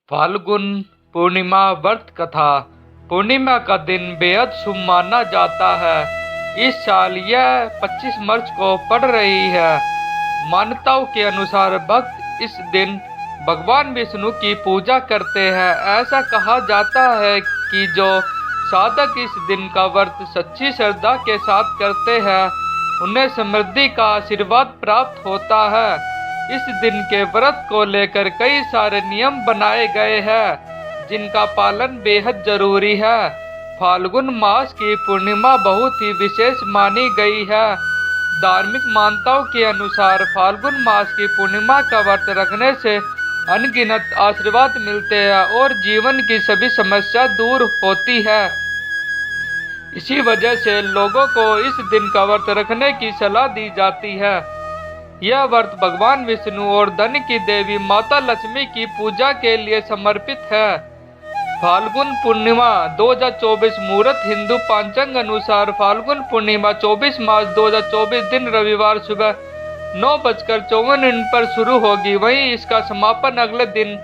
फाल्गुन पूर्णिमा व्रत कथा। पूर्णिमा का दिन बेहद शुभ माना जाता है। इस साल यह 25 मार्च को पड़ रही है। मान्यताओं के अनुसार भक्त इस दिन भगवान विष्णु की पूजा करते हैं। ऐसा कहा जाता है कि जो साधक इस दिन का व्रत सच्ची श्रद्धा के साथ करते हैं उन्हें समृद्धि का आशीर्वाद प्राप्त होता है। इस दिन के व्रत को लेकर कई सारे नियम बनाए गए हैं जिनका पालन बेहद जरूरी है। फाल्गुन मास की पूर्णिमा बहुत ही विशेष मानी गई है। धार्मिक मान्यताओं के अनुसार फाल्गुन मास की पूर्णिमा का व्रत रखने से अनगिनत आशीर्वाद मिलते हैं और जीवन की सभी समस्या दूर होती है। इसी वजह से लोगों को इस दिन का व्रत रखने की सलाह दी जाती है। यह व्रत भगवान विष्णु और धन की देवी माता लक्ष्मी की पूजा के लिए समर्पित है। फाल्गुन पूर्णिमा 2024 मुहूर्त हिंदू पंचांग अनुसार फाल्गुन पूर्णिमा 24 मार्च 2024 दिन रविवार सुबह 9:54 पर शुरू होगी। वहीं इसका समापन अगले दिन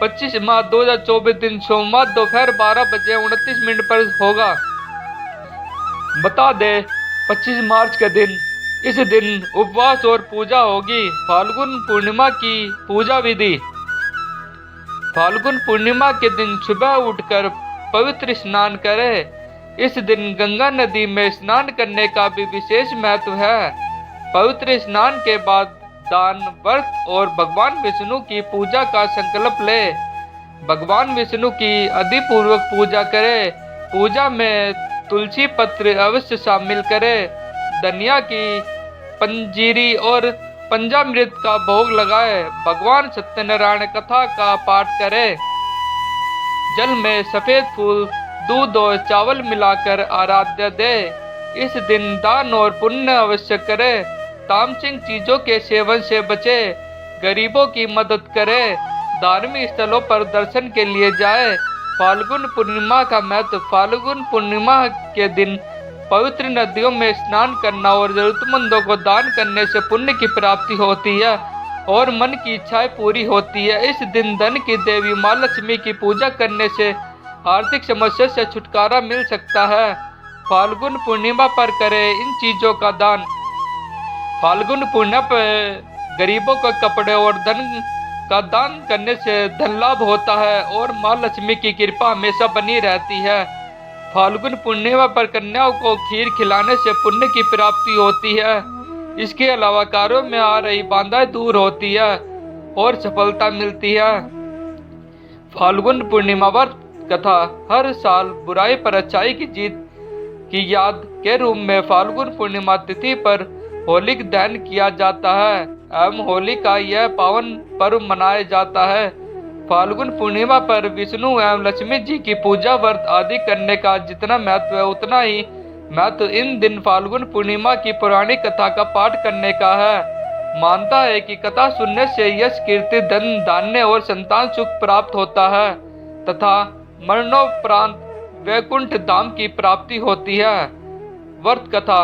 25 मार्च 2024 दिन सोमवार दोपहर 12:29 पर होगा। बता दें 25 मार्च के दिन इस दिन उपवास और पूजा होगी। फाल्गुन पूर्णिमा की पूजा विधि। फाल्गुन पूर्णिमा के दिन सुबह उठकर पवित्र स्नान करें। इस दिन गंगा नदी में स्नान करने का भी विशेष महत्व है। पवित्र स्नान के बाद दान, व्रत और भगवान विष्णु की पूजा का संकल्प ले। भगवान विष्णु की अधिपूर्वक पूजा करें। पूजा में तुलसी पत्र अवश्य शामिल करें। धनिया की पंजीरी और पंचामृत का भोग लगाए। भगवान सत्यनारायण कथा का पाठ करें। जल में सफेद फूल, दूध और चावल मिलाकर आराध्य दे। इस दिन दान और पुण्य अवश्य करें। तामसिक चीजों के सेवन से बचे। गरीबों की मदद करें। धार्मिक स्थलों पर दर्शन के लिए जाए। फाल्गुन पूर्णिमा का महत्व। फाल्गुन पूर्णिमा के दिन पवित्र नदियों में स्नान करना और जरूरतमंदों को दान करने से पुण्य की प्राप्ति होती है और मन की इच्छाएं पूरी होती है। इस दिन धन की देवी माँ लक्ष्मी की पूजा करने से आर्थिक समस्या से छुटकारा मिल सकता है। फाल्गुन पूर्णिमा पर करें इन चीजों का दान। फाल्गुन पूर्णिमा पर गरीबों को कपड़े और धन का दान करने से धन लाभ होता है और माँ लक्ष्मी की कृपा हमेशा बनी रहती है। फाल्गुन पूर्णिमा पर कन्याओं को खीर खिलाने से पुण्य की प्राप्ति होती है। इसके अलावा कार्यों में आ रही बाधाएं दूर होती है और सफलता मिलती है। फाल्गुन पूर्णिमा व्रत कथा। हर साल बुराई पर अच्छाई की जीत की याद के रूप में फाल्गुन पूर्णिमा तिथि पर होलिक दहन किया जाता है एवं होली का यह पावन पर्व मनाया जाता है। फाल्गुन पूर्णिमा पर विष्णु एवं लक्ष्मी जी की पूजा व्रत आदि करने का जितना महत्व है उतना ही महत्व इन दिन फाल्गुन पूर्णिमा की पौराणिक कथा का पाठ करने का है। मानता है कि कथा सुनने से यश, कीर्ति, धन धान्य और संतान सुख प्राप्त होता है तथा मरणोपरांत वैकुंठ धाम की प्राप्ति होती है। व्रत कथा।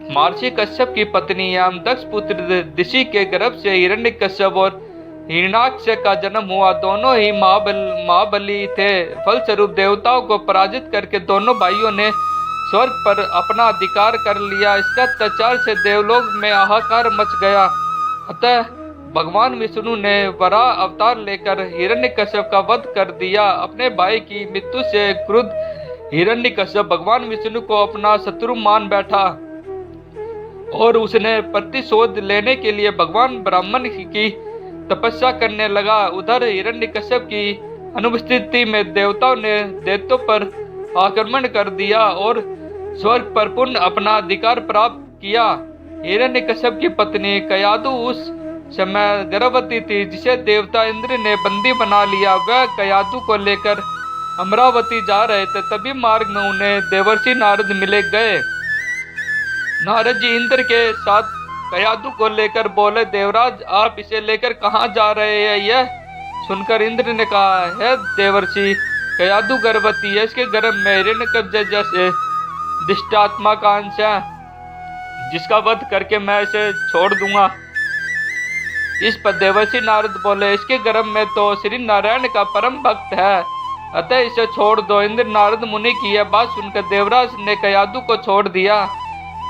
महर्षि कश्यप की पत्नी एवं दक्ष पुत्र ऋषि के गर्भ से हिरण्यकश्यप और हिरण्याक्ष का जन्म हुआ। दोनों ही महाबली थे। फलस्वरूप देवताओं को पराजित करके दोनों भाइयों ने स्वर्ग पर अपना अधिकार कर लिया। इसका अत्याचार से देवलोक में हाहाकार मच गया। अतः भगवान विष्णु ने वराह अवतार लेकर हिरण्यकश्यप का वध कर दिया। अपने भाई की मृत्यु से क्रुद्ध हिरण्यकश्यप भगवान विष्णु को अपना शत्रु मान बैठा और उसने प्रतिशोध लेने के लिए भगवान ब्राह्मण की तपस्या करने लगा। उधर हिरण्यकश्यप की अनुपस्थिति में देवताओं ने दैत्यों पर आक्रमण कर दिया और स्वर्ग पर पुनः अपना अधिकार प्राप्त किया। हिरण्यकश्यप की पत्नी कयादु उस समय गर्भवती थी जिसे देवता इंद्र ने बंदी बना लिया। वह कयादु को लेकर अमरावती जा रहे थे। तभी मार्ग में उन्हें देवर्षि नारद मिले गए। नारद जी इंद्र के साथ कयादु को लेकर बोले, देवराज आप इसे लेकर कहाँ जा रहे हैं? यह सुनकर इंद्र ने कहा, है देवर्षि, कयादु गर्भवती है। इसके गर्भ में हिरण्यकश्यप जैसे दुष्टात्मा का अंश है जिसका वध करके मैं इसे छोड़ दूंगा। इस पर देवर्षि नारद बोले, इसके गर्भ में तो श्री नारायण का परम भक्त है, अतः इसे छोड़ दो। इंद्र नारद मुनि की यह बात सुनकर देवराज ने कयादू को छोड़ दिया।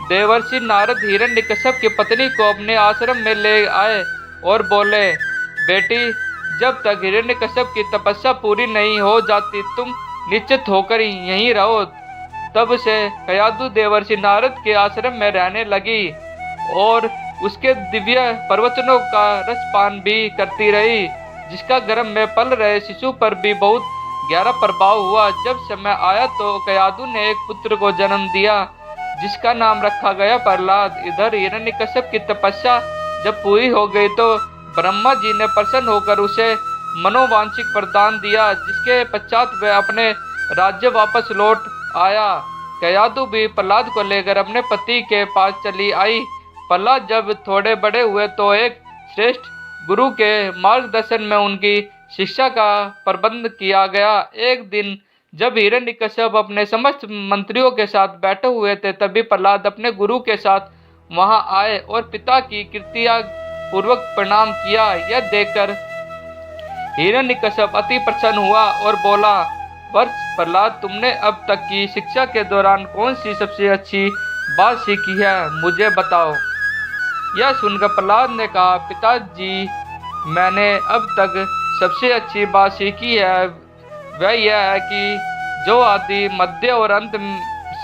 देवर्षि नारद हिरण्यकश्यप की पत्नी को अपने आश्रम में ले आए और बोले, बेटी, जब तक हिरण्यकश्यप की तपस्या पूरी नहीं हो जाती तुम निश्चित होकर यहीं रहो। तब से कयादू देवर्षि नारद के आश्रम में रहने लगी और उसके दिव्य प्रवचनों का रसपान भी करती रही, जिसका गर्भ में पल रहे शिशु पर भी बहुत गहरा प्रभाव हुआ। जब समय आया तो कयादू ने एक पुत्र को जन्म दिया, जिसका नाम रखा गया प्रहलाद। इधर हिरण्यकश्यप की तपस्या जब पूरी हो गई तो ब्रह्मा जी ने प्रसन्न होकर उसे मनोवांछित वरदान दिया, जिसके पश्चात वह अपने राज्य वापस लौट आया। कयादू भी प्रहलाद को लेकर अपने पति के पास चली आई। प्रहलाद जब थोड़े बड़े हुए तो एक श्रेष्ठ गुरु के मार्गदर्शन में उनकी शिक्षा का प्रबंध किया गया। एक दिन जब हिरण्यकश्यप अपने समस्त मंत्रियों के साथ बैठे हुए थे, तभी प्रहलाद अपने गुरु के साथ वहां आए और पिता की कृत्या पूर्वक प्रणाम किया। यह देखकर हिरण्यकश्यप अति प्रसन्न हुआ और बोला, वर्ष प्रहलाद, तुमने अब तक की शिक्षा के दौरान कौन सी सबसे अच्छी बात सीखी है, मुझे बताओ। यह सुनकर प्रहलाद ने कहा, पिताजी, मैंने अब तक सबसे अच्छी बात सीखी है वह यह है कि जो आदि मध्य और अंत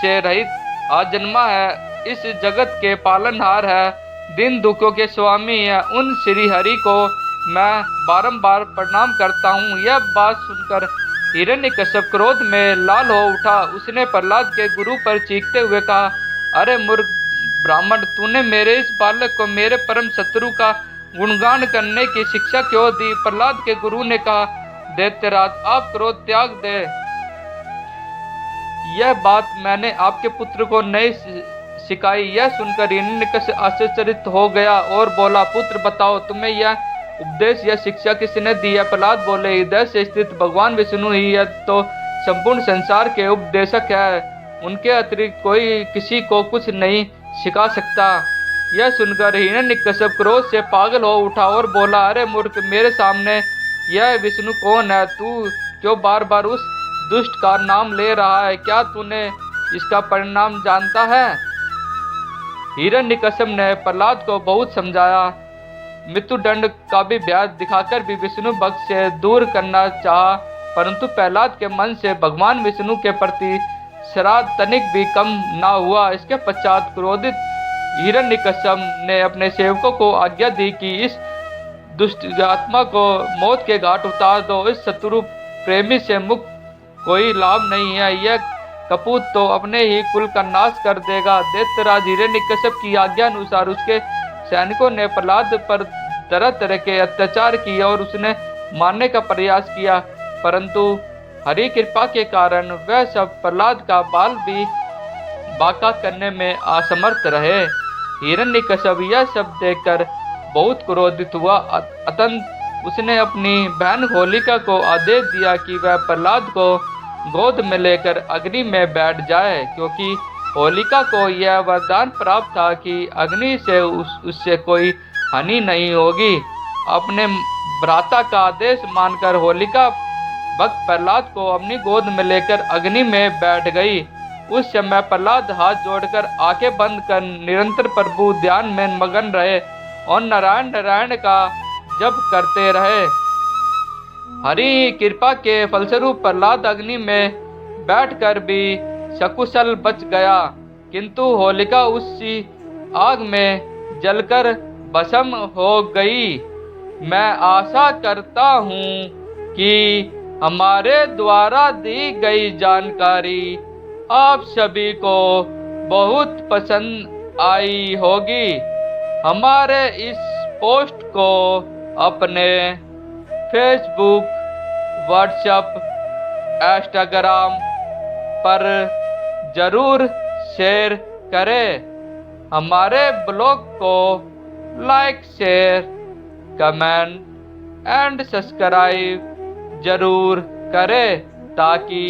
से रहित आज जन्मा है, इस जगत के पालनहार है, दिन दुखों के स्वामी है, उन श्री हरि को मैं बारंबार प्रणाम करता हूँ। यह बात सुनकर हिरण्यकश्यप क्रोध में लाल हो उठा। उसने प्रहलाद के गुरु पर चीखते हुए कहा, अरे मूर्ख ब्राह्मण, तूने मेरे इस बालक को मेरे परम शत्रु का गुणगान करने की शिक्षा क्यों दी। प्रहलाद के गुरु ने कहा, दैत्यराज, आप क्रोध त्याग दे। यह बात मैंने आपके पुत्र को नहीं सिखाई। यह सुनकर हिरण्यकश्यप आश्चर्यचकित हो गया और बोला, पुत्र बताओ, तुम्हें यह उपदेश या शिक्षा किसने दी है। प्रहलाद बोले, हृदय से स्थित भगवान विष्णु ही यह तो संपूर्ण संसार के उपदेशक है, उनके अतिरिक्त कोई किसी को कुछ नहीं सिखा सकता। यह सुनकर हिरण्यकश्यप क्रोध से पागल हो उठा और बोला, अरे मूर्ख, मेरे सामने यह विष्णु कौन है? तू क्यों बार बार उस दुष्ट का नाम ले रहा है? क्या तूने इसका परिणाम जानता है? हिरण्यकश्यप ने प्रहलाद को बहुत समझाया, मृत्युदंड का भी ब्याज दिखाकर भी विष्णु भक्त से दूर करना चाहा, परंतु प्रहलाद के मन से भगवान विष्णु के प्रति श्राद्ध तनिक भी कम ना हुआ। इसके पश्चात क्रोधित हिरण्यकश्यप ने अपने सेवकों को आज्ञा दी कि इस दुष्ट आत्मा को मौत के घाट उतार दो। इस शत्रु प्रेमी से मुक्त कोई लाभ नहीं है, यह कपूत तो अपने ही कुल का नाश कर देगा। दैत्यराज हिरण्यकश्यप की आज्ञा अनुसार उसके सैनिकों ने प्रहलाद पर तरह तरह के अत्याचार किए और उसने मारने का प्रयास किया, परंतु हरि कृपा के कारण वह सब प्रहलाद का बाल भी बाका करने में असमर्थ रहे। हिरण्यकश्यप यह सब देखकर बहुत क्रोधित हुआ। अतंत उसने अपनी बहन होलिका को आदेश दिया कि वह प्रहलाद को गोद में लेकर अग्नि में बैठ जाए, क्योंकि होलिका को यह वरदान प्राप्त था कि अग्नि से उससे कोई हानि नहीं होगी। अपने भ्राता का आदेश मानकर होलिका भक्त प्रहलाद को अपनी गोद में लेकर अग्नि में बैठ गई। उस समय प्रहलाद हाथ जोड़कर आंखें बंद कर निरंतर प्रभु ध्यान में मगन रहे और नारायण नारायण का जप करते रहे। हरि कृपा के फलस्वरूप प्रहलाद अग्नि में बैठकर भी सकुशल बच गया, किंतु होलिका उसी आग में जलकर भस्म हो गई। मैं आशा करता हूँ कि हमारे द्वारा दी गई जानकारी आप सभी को बहुत पसंद आई होगी। हमारे इस पोस्ट को अपने फेसबुक, व्हाट्सएप, इंस्टाग्राम पर जरूर शेयर करें। हमारे ब्लॉग को like, share, comment and subscribe जरूर करें, ताकि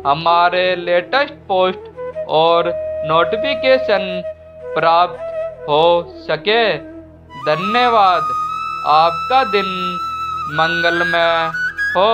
हमारे लेटेस्ट पोस्ट और नोटिफिकेशन प्राप्त हो सके। धन्यवाद। आपका दिन मंगलमय हो।